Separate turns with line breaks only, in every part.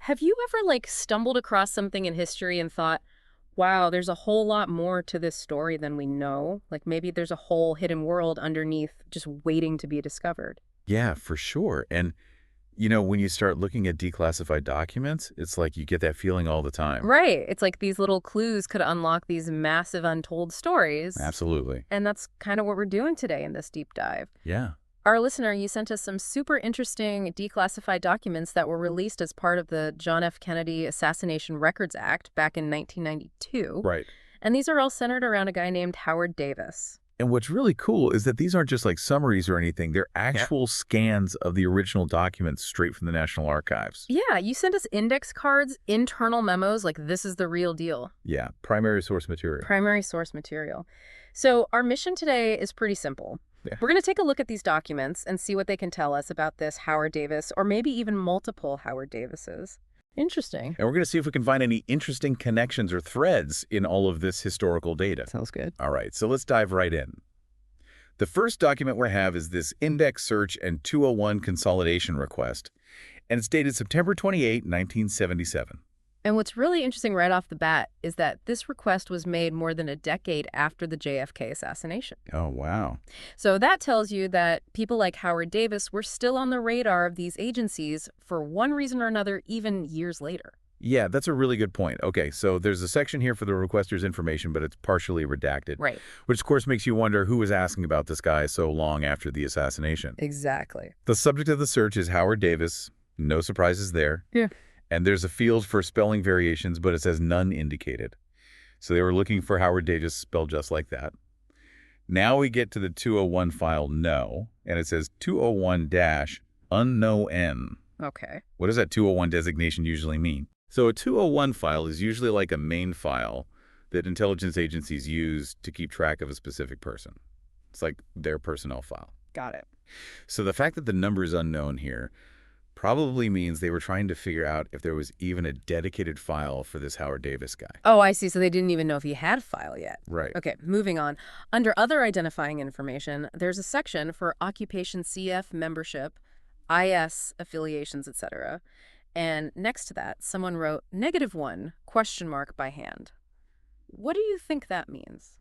Have you ever, stumbled across something in history and thought, wow, there's a whole lot more to this story than we know? Like maybe there's a whole hidden world underneath just waiting to be discovered.
Yeah, for sure. And, when you start looking at declassified documents, it's like you get that feeling all the time.
Right. It's like these little clues could unlock these massive untold stories.
Absolutely.
And that's kind of what we're doing today in this deep dive.
Yeah.
Our listener, you sent us some super interesting declassified documents that were released as part of the John F. Kennedy Assassination Records Act back in 1992.
Right.
And these are all centered around a guy named Howard Davis.
And what's really cool is that these aren't just like summaries or anything. They're actual scans of the original documents straight from the National Archives.
Yeah, you sent us index cards, internal memos, like this is the real deal.
Yeah, primary source material.
Primary source material. So our mission today is pretty simple.
Yeah.
We're going to take a look at these documents and see what they can tell us about this Howard Davis, or maybe even multiple Howard Davises. Interesting.
And we're going to see if we can find any interesting connections or threads in all of this historical data.
Sounds good.
All right, so let's dive right in. The first document we have is this index search and 201 consolidation request, and it's dated September 28, 1977.
And what's really interesting right off the bat is that this request was made more than a decade after the JFK assassination.
Oh, wow.
So that tells you that people like Howard Davis were still on the radar of these agencies for one reason or another, even years later.
Yeah, that's a really good point. Okay, so there's a section here for the requester's information, but it's partially redacted.
Right.
Which, of course, makes you wonder who was asking about this guy so long after the assassination.
Exactly.
The subject of the search is Howard Davis. No surprises there.
Yeah.
And there's a field for spelling variations, but it says none indicated. So they were looking for Howard Davis spelled just like that. Now we get to the 201 file no, and it says 201-unknown.
Okay.
What does that 201 designation usually mean? So a 201 file is usually like a main file that intelligence agencies use to keep track of a specific person. It's like their personnel file.
Got it.
So the fact that the number is unknown here probably means they were trying to figure out if there was even a dedicated file for this Howard Davis guy.
Oh, I see. So they didn't even know if he had a file yet.
Right.
Okay, moving on. Under other identifying information, there's a section for occupation CF membership, IS affiliations, etc. And next to that, someone wrote -1 by hand. What do you think that means?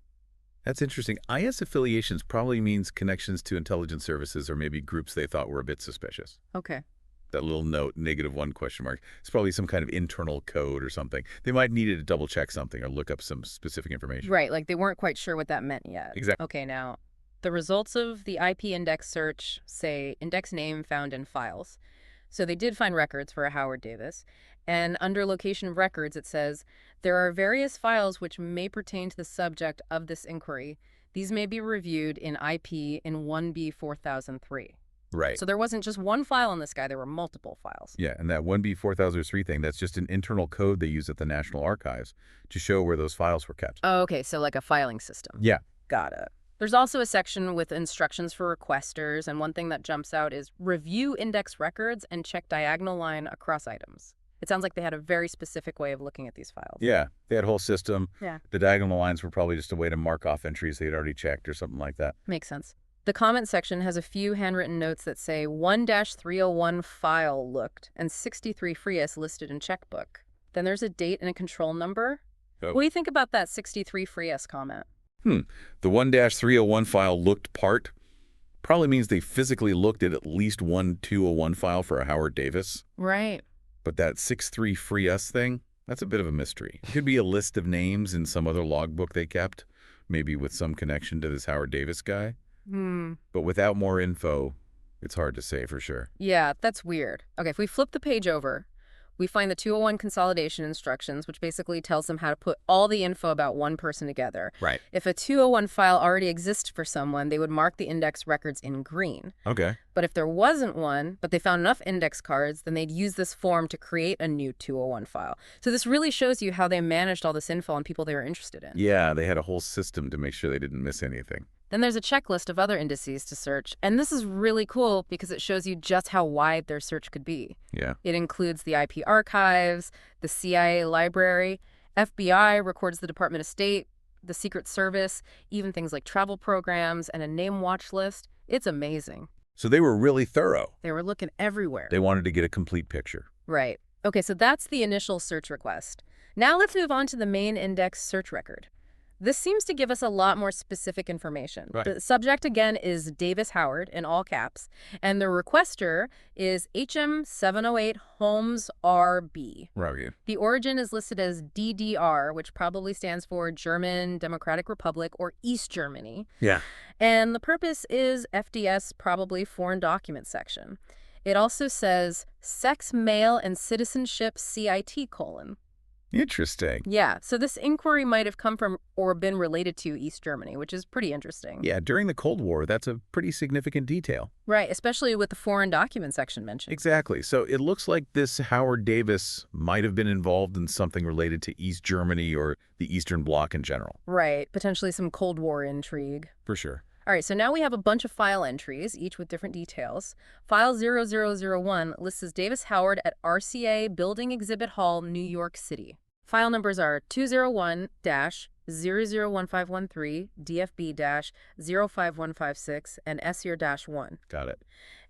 That's interesting. IS affiliations probably means connections to intelligence services or maybe groups they thought were a bit suspicious.
Okay.
That little note, -1 It's probably some kind of internal code or something. They might need to double check something or look up some specific information.
Right, like they weren't quite sure what that meant yet.
Exactly.
Okay, now, the results of the IP index search say index name found in files. So they did find records for a Howard Davis. And under location of records, it says, there are various files which may pertain to the subject of this inquiry. These may be reviewed in IP in 1B 4003.
Right.
So there wasn't just one file on this guy, there were multiple files.
Yeah, and that 1B 4003 thing, that's just an internal code they use at the National Archives to show where those files were kept.
Oh, okay, so like a filing system.
Yeah.
Got it. There's also a section with instructions for requesters, and one thing that jumps out is review index records and check diagonal line across items. It sounds like they had a very specific way of looking at these files.
Yeah, they had a whole system.
Yeah.
The diagonal lines were probably just a way to mark off entries they'd already checked or something like that.
Makes sense. The comment section has a few handwritten notes that say 1-301 file looked and 63 free S listed in checkbook. Then there's a date and a control number.
Oh.
What do you think about that 63 free S comment?
The 1-301 file looked part probably means they physically looked at least one 201 file for a Howard Davis.
Right.
But that 63 free us thing, that's a bit of a mystery. It could be a list of names in some other logbook they kept, maybe with some connection to this Howard Davis guy. But without more info, it's hard to say for sure.
Yeah, that's weird. Okay, if we flip the page over, we find the 201 consolidation instructions, which basically tells them how to put all the info about one person together.
Right.
If a 201 file already exists for someone, they would mark the index records in green.
Okay.
But if there wasn't one, but they found enough index cards, then they'd use this form to create a new 201 file. So this really shows you how they managed all this info on people they were interested in.
Yeah, they had a whole system to make sure they didn't miss anything.
Then there's a checklist of other indices to search, and this is really cool because it shows you just how wide their search could be.
Yeah.
It includes the IP archives, the CIA library, FBI records the Department of State, the Secret Service, even things like travel programs and a name watch list. It's amazing.
So they were really thorough.
They were looking everywhere.
They wanted to get a complete picture.
Right. Okay, so that's the initial search request. Now let's move on to the main index search record. This seems to give us a lot more specific information.
Right.
The subject, again, is Davis Howard in all caps, and the requester is HM708 Holmes RB.
Right.
The origin is listed as DDR, which probably stands for German Democratic Republic or East Germany.
Yeah.
And the purpose is FDS, probably Foreign Documents section. It also says sex, male, and citizenship CIT :
Interesting.
Yeah, so this inquiry might have come from or been related to East Germany, which is pretty interesting.
Yeah, during the Cold War, that's a pretty significant detail.
Right, especially with the foreign document section mentioned.
Exactly. So it looks like this Howard Davis might have been involved in something related to East Germany or the Eastern Bloc in general.
Right, potentially some Cold War intrigue.
For sure.
All right, so now we have a bunch of file entries, each with different details. File 0001 lists as Davis Howard at RCA Building Exhibit Hall, New York City. File numbers are 201-001513, DFB-05156, and SEER-1.
Got it.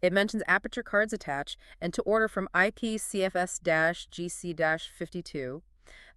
It mentions aperture cards attached and to order from IPCFS-GC-52.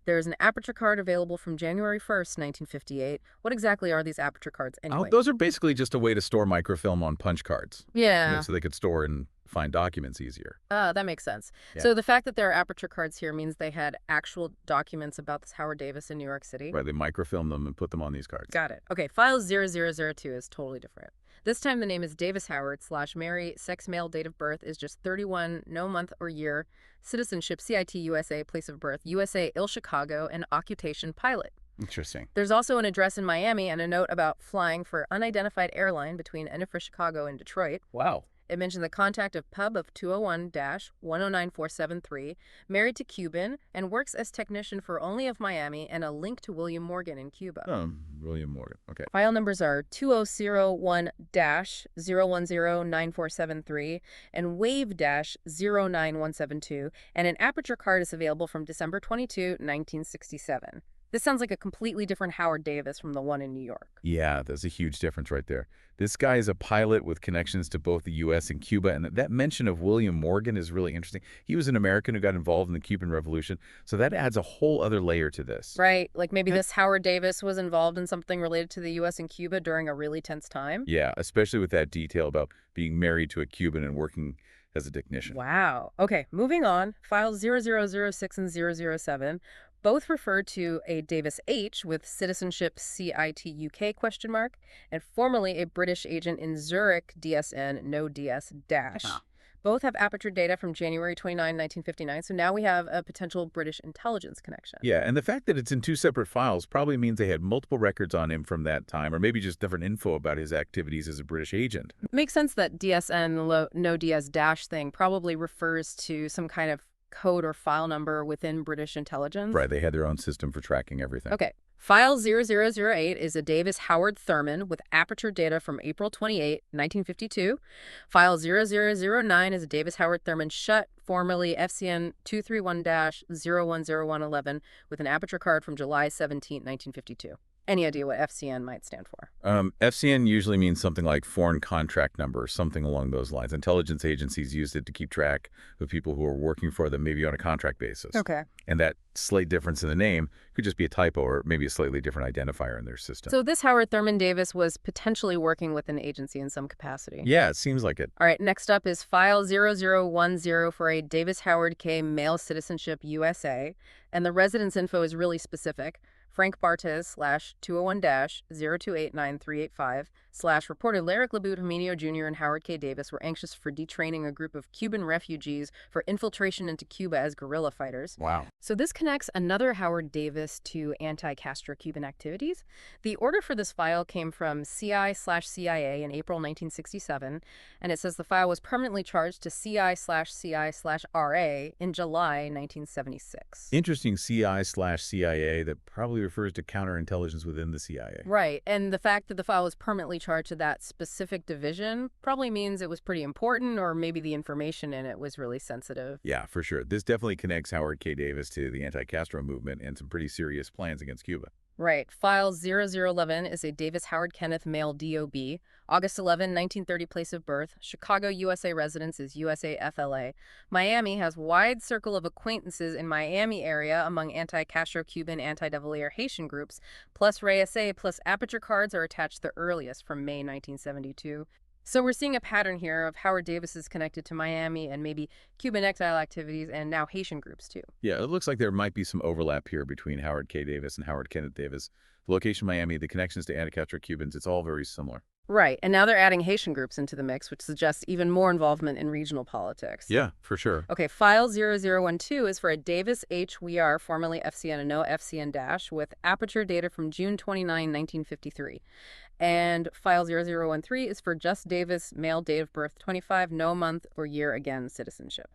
There's an aperture card available from January 1st, 1958. What exactly are these aperture cards
Oh,
anyway?
those are basically just a way to store microfilm on punch cards.
Yeah.
So they could store and find documents easier.
That makes sense.
Yeah.
So the fact that there are aperture cards here means they had actual documents about this Howard Davis in New York City.
Right, they microfilm them and put them on these cards.
Got it. Okay, file 0002 is totally different. This time the name is Davis Howard / Mary, sex, male, date of birth is just 31, no month or year, citizenship CIT USA, place of birth USA, ill Chicago, and occupation pilot.
Interesting.
There's also an address in Miami and a note about flying for unidentified airline between Ennisford, Chicago, and Detroit.
Wow.
It mentioned the contact of pub of 201-109473, married to Cuban, and works as technician for Only of Miami, and a link to William Morgan in Cuba.
William Morgan. Okay.
File numbers are 2001-0109473 and wave-09172, and an aperture card is available from December 22, 1967. This sounds like a completely different Howard Davis from the one in New York.
Yeah, there's a huge difference right there. This guy is a pilot with connections to both the U.S. and Cuba, and that mention of William Morgan is really interesting. He was an American who got involved in the Cuban Revolution, so that adds a whole other layer to this.
Right, like maybe this Howard Davis was involved in something related to the U.S. and Cuba during a really tense time?
Yeah, especially with that detail about being married to a Cuban and working as a technician.
Wow. Okay, moving on. Files 0006 and 007 both refer to a Davis H with citizenship CIT UK ? And formerly a British agent in Zurich, DSN, no DS dash. Both have aperture data from January 29, 1959, so now we have a potential British intelligence connection.
Yeah, and the fact that it's in two separate files probably means they had multiple records on him from that time, or maybe just different info about his activities as a British agent.
Makes sense that DSN no DS dash thing probably refers to some kind of code or file number within British intelligence.
Right, they had their own system for tracking everything.
Okay. File 0008 is a Davis Howard Thurman with aperture data from April 28, 1952. File 0009 is a Davis Howard Thurman Shutt, formerly FCN 231-010111, with an aperture card from July 17, 1952. Any idea what FCN might stand for?
FCN usually means something like foreign contract number, something along those lines. Intelligence agencies used it to keep track of people who are working for them, maybe on a contract basis.
Okay.
And that slight difference in the name could just be a typo or maybe a slightly different identifier in their system.
So this Howard Thurman Davis was potentially working with an agency in some capacity.
Yeah, it seems like it.
All right, next up is file 0010 for a Davis Howard K. male citizenship USA, and the residence info is really specific. Frank Bartez /201-0289-385 reported Larry Labout Jaminio Jr. and Howard K. Davis were anxious for detraining a group of Cuban refugees for infiltration into Cuba as guerrilla fighters.
Wow.
So this connects another Howard Davis to anti-Castro Cuban activities. The order for this file came from CI/CIA in April 1967, and it says the file was permanently charged to CI/CI/RA in July 1976.
Interesting CI/CIA that probably refers to counterintelligence within the CIA.
Right, and the fact that the file was permanently charged to that specific division probably means it was pretty important, or maybe the information in it was really sensitive.
Yeah, for sure. This definitely connects Howard K. Davis to the anti-Castro movement and some pretty serious plans against Cuba.
Right. File 0011 is a Davis Howard Kenneth male DOB. August 11, 1930, place of birth. Chicago, USA residence is USA FLA. Miami has wide circle of acquaintances in Miami area among anti-Castro Cuban, anti-De Valera Haitian groups, plus RASA plus aperture cards are attached the earliest from May 1972. So we're seeing a pattern here of Howard Davis is connected to Miami and maybe Cuban exile activities and now Haitian groups too.
Yeah, it looks like there might be some overlap here between Howard K. Davis and Howard Kenneth Davis. The location Miami, the connections to anti-Castro Cubans, it's all very similar.
Right, and now they're adding Haitian groups into the mix, which suggests even more involvement in regional politics.
Yeah, for sure.
Okay, file 0012 is for a Davis H. Weir, formerly FCN and no FCN- with aperture data from June 29, 1953. And file 0013 is for just Davis, male, date of birth 25, no month or year, again, citizenship.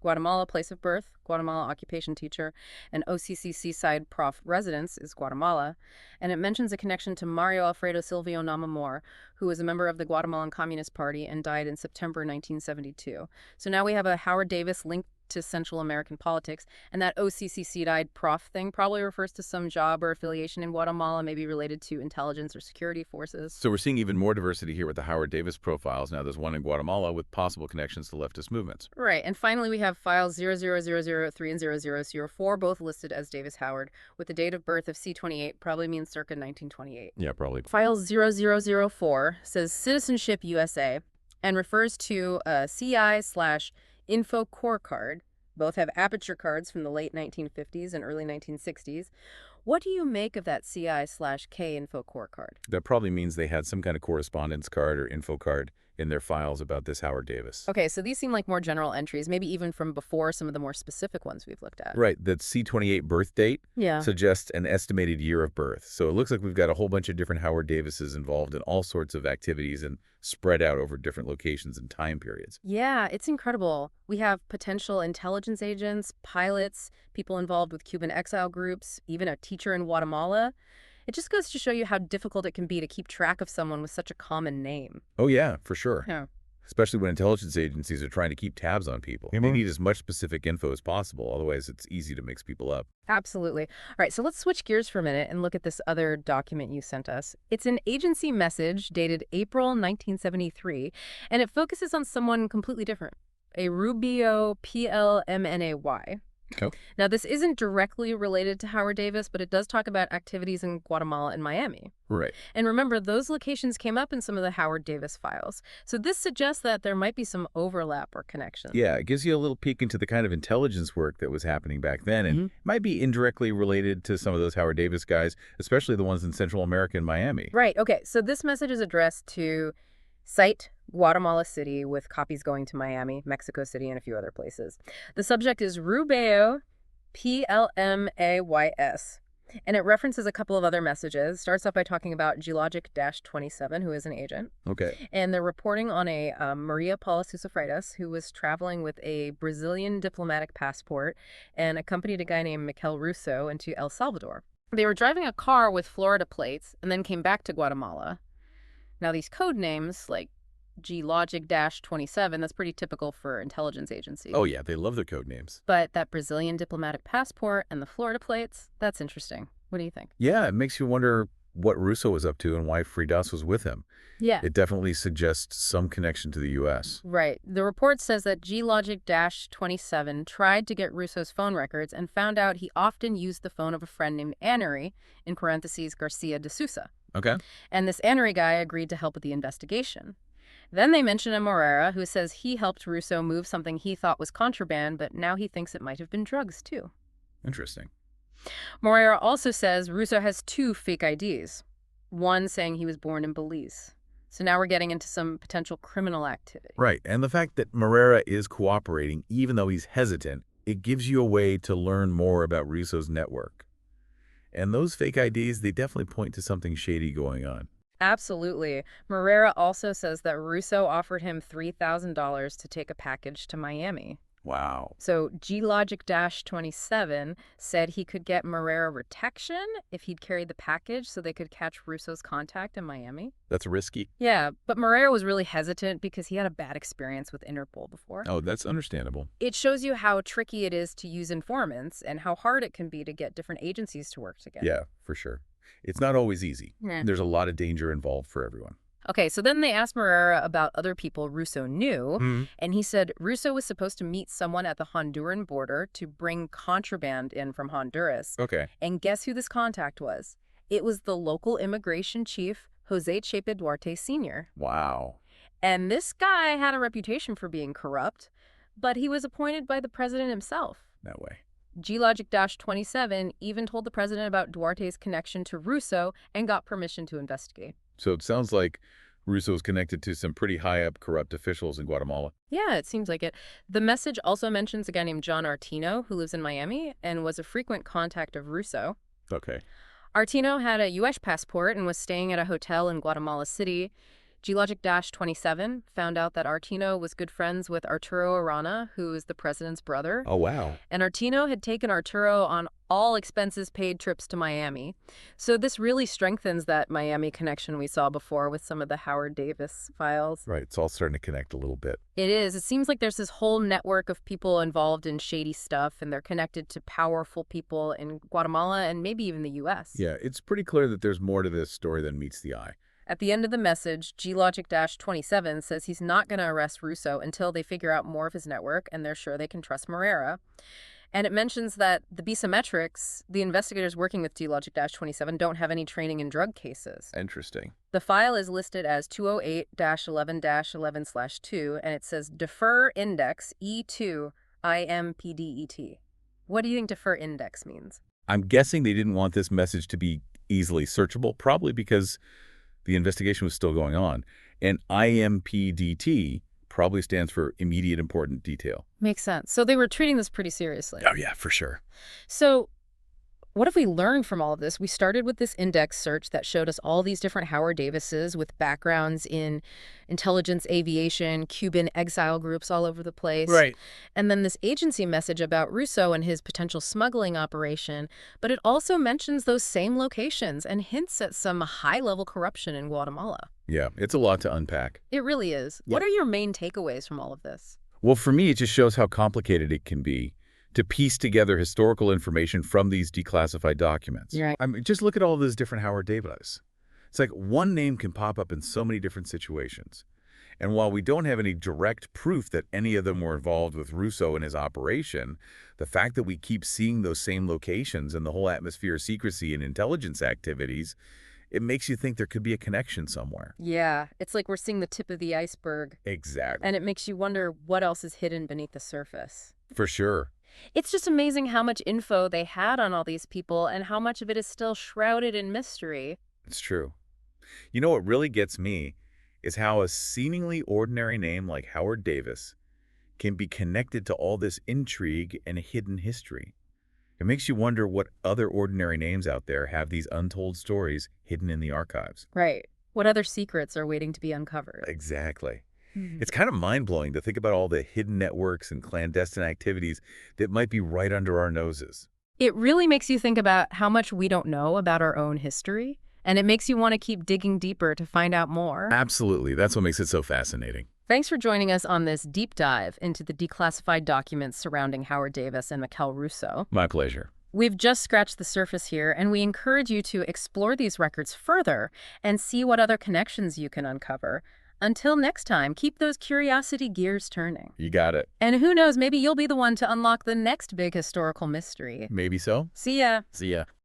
Guatemala, place of birth, Guatemala, occupation teacher, and OCC Seaside Prof residence is Guatemala, and it mentions a connection to Mario Alfredo Silvio Namamor, who was a member of the Guatemalan Communist Party and died in September 1972. So now we have a Howard Davis linked to Central American politics, and that OCC Seaside Prof thing probably refers to some job or affiliation in Guatemala, maybe related to intelligence or security forces.
So we're seeing even more diversity here with the Howard Davis profiles. Now there's one in Guatemala with possible connections to leftist movements.
Right, and finally we have files 00003 and 0004, both listed as Davis Howard, with the date of birth of C28, probably means circa 1928.
Yeah, probably.
File 0004 says Citizenship USA and refers to a CI/Info Core card. Both have aperture cards from the late 1950s and early 1960s. What do you make of that CI/K Info Core card?
That probably means they had some kind of correspondence card or info card in their files about this Howard Davis.
Okay, so these seem like more general entries, maybe even from before some of the more specific ones we've looked at.
Right, that C28 birth date suggests an estimated year of birth. So it looks like we've got a whole bunch of different Howard Davises involved in all sorts of activities and spread out over different locations and time periods.
Yeah, it's incredible. We have potential intelligence agents, pilots, people involved with Cuban exile groups, even a teacher in Guatemala. It just goes to show you how difficult it can be to keep track of someone with such a common name.
Oh, yeah, for sure.
Yeah.
Especially when intelligence agencies are trying to keep tabs on people. They need as much specific info as possible, otherwise it's easy to mix people up.
Absolutely. All right, so let's switch gears for a minute and look at this other document you sent us. It's an agency message dated April 1973, and it focuses on someone completely different, a Rubio PLMNAY.
Okay.
Now, this isn't directly related to Howard Davis, but it does talk about activities in Guatemala and Miami.
Right.
And remember, those locations came up in some of the Howard Davis files. So this suggests that there might be some overlap or connection.
Yeah, it gives you a little peek into the kind of intelligence work that was happening back then, and might be indirectly related to some of those Howard Davis guys, especially the ones in Central America and Miami.
Right. Okay. So this message is addressed to Site, Guatemala City, with copies going to Miami, Mexico City, and a few other places. The subject is Rubeo PLMAYS. And it references a couple of other messages. Starts off by talking about Geologic-27, who is an agent.
Okay.
And they're reporting on a Maria Paula Sousa Freitas, who was traveling with a Brazilian diplomatic passport and accompanied a guy named Mikel Russo into El Salvador. They were driving a car with Florida plates and then came back to Guatemala. Now, these code names, like Geologic-27, that's pretty typical for intelligence agencies.
Oh, yeah, they love their code names.
But that Brazilian diplomatic passport and the Florida plates, that's interesting. What do you think?
Yeah, it makes you wonder what Russo was up to and why Freitas was with him.
Yeah.
It definitely suggests some connection to the U.S.
Right. The report says that Geologic-27 tried to get Russo's phone records and found out he often used the phone of a friend named Anery, in parentheses Garcia de Sousa.
Okay.
And this Anery guy agreed to help with the investigation. Then they mention a Morera who says he helped Russo move something he thought was contraband, but now he thinks it might have been drugs, too.
Interesting.
Morera also says Russo has 2 fake IDs, one saying he was born in Belize. So now we're getting into some potential criminal activity.
Right, and the fact that Morera is cooperating, even though he's hesitant, it gives you a way to learn more about Russo's network. And those fake IDs, they definitely point to something shady going on.
Absolutely. Morera also says that Russo offered him $3,000 to take a package to Miami.
Wow.
So Geologic-27 said he could get Morera protection if he'd carried the package so they could catch Russo's contact in Miami.
That's risky.
Yeah, but Morera was really hesitant because he had a bad experience with Interpol before.
Oh, that's understandable.
It shows you how tricky it is to use informants and how hard it can be to get different agencies to work together.
Yeah, for sure. It's not always easy.
Yeah.
There's a lot of danger involved for everyone.
Okay, so then they asked Moreira about other people Russo knew,
Hmm.
and he said Russo was supposed to meet someone at the Honduran border to bring contraband in from Honduras.
Okay.
And guess who this contact was? It was the local immigration chief, Jose Chepe Duarte Sr.
Wow.
And this guy had a reputation for being corrupt, but he was appointed by the president himself.
That way.
G-Logic-27 even told the president about Duarte's connection to Russo and got permission to investigate.
So it sounds like Russo's connected to some pretty high-up corrupt officials in Guatemala.
Yeah, it seems like it. The message also mentions a guy named John Artino, who lives in Miami and was a frequent contact of Russo.
Okay.
Artino had a U.S. passport and was staying at a hotel in Guatemala City. G-Logic-27 found out that Artino was good friends with Arturo Arana, who is the president's brother.
Oh, wow.
And Artino had taken Arturo on all expenses paid trips to Miami. So this really strengthens that Miami connection we saw before with some of the Howard Davis files.
Right. It's all starting to connect a little bit.
It is. It seems like there's this whole network of people involved in shady stuff, and they're connected to powerful people in Guatemala and maybe even the U.S.
Yeah, it's pretty clear that there's more to this story than meets the eye.
At the end of the message, G-Logic-27 says he's not going to arrest Russo until they figure out more of his network and they're sure they can trust Moreira. And it mentions that the Bisametrics, the investigators working with G-Logic-27, don't have any training in drug cases.
Interesting.
The file is listed as 208-11-11/2, and it says Defer Index E2 IMPDET. What do you think defer index means?
I'm guessing they didn't want this message to be easily searchable, probably because the investigation was still going on. And IMPDT probably stands for immediate important detail.
Makes sense. So they were treating this pretty seriously.
Oh, yeah, for sure.
So what have we learned from all of this? We started with this index search that showed us all these different Howard Davises with backgrounds in intelligence, aviation, Cuban exile groups all over the place.
Right.
And then this agency message about Russo and his potential smuggling operation. But it also mentions those same locations and hints at some high-level corruption in Guatemala.
Yeah, it's a lot to unpack.
It really is.
Yeah.
What are your main takeaways from all of this?
Well, for me, it just shows how complicated it can be to piece together historical information from these declassified documents.
Right.
I mean, just look at all those different Howard Davises. It's like one name can pop up in so many different situations. And while we don't have any direct proof that any of them were involved with Russo and his operation, the fact that we keep seeing those same locations and the whole atmosphere of secrecy and intelligence activities, it makes you think there could be a connection somewhere.
Yeah, it's like we're seeing the tip of the iceberg.
Exactly.
And it makes you wonder what else is hidden beneath the surface.
For sure.
It's just amazing how much info they had on all these people and how much of it is still shrouded in mystery.
It's true. You know what really gets me is how a seemingly ordinary name like Howard Davis can be connected to all this intrigue and hidden history. It makes you wonder what other ordinary names out there have these untold stories hidden in the archives.
Right. What other secrets are waiting to be uncovered?
Exactly.
Mhm.
It's kind of mind-blowing to think about all the hidden networks and clandestine activities that might be right under our noses.
It really makes you think about how much we don't know about our own history, and it makes you want to keep digging deeper to find out more.
Absolutely. That's what makes it so fascinating.
Thanks for joining us on this deep dive into the declassified documents surrounding Howard Davis and Mikel Russo.
My pleasure.
We've just scratched the surface here, and we encourage you to explore these records further and see what other connections you can uncover. Until next time, keep those curiosity gears turning.
You got it.
And who knows, maybe you'll be the one to unlock the next big historical mystery.
Maybe so.
See ya.
See ya.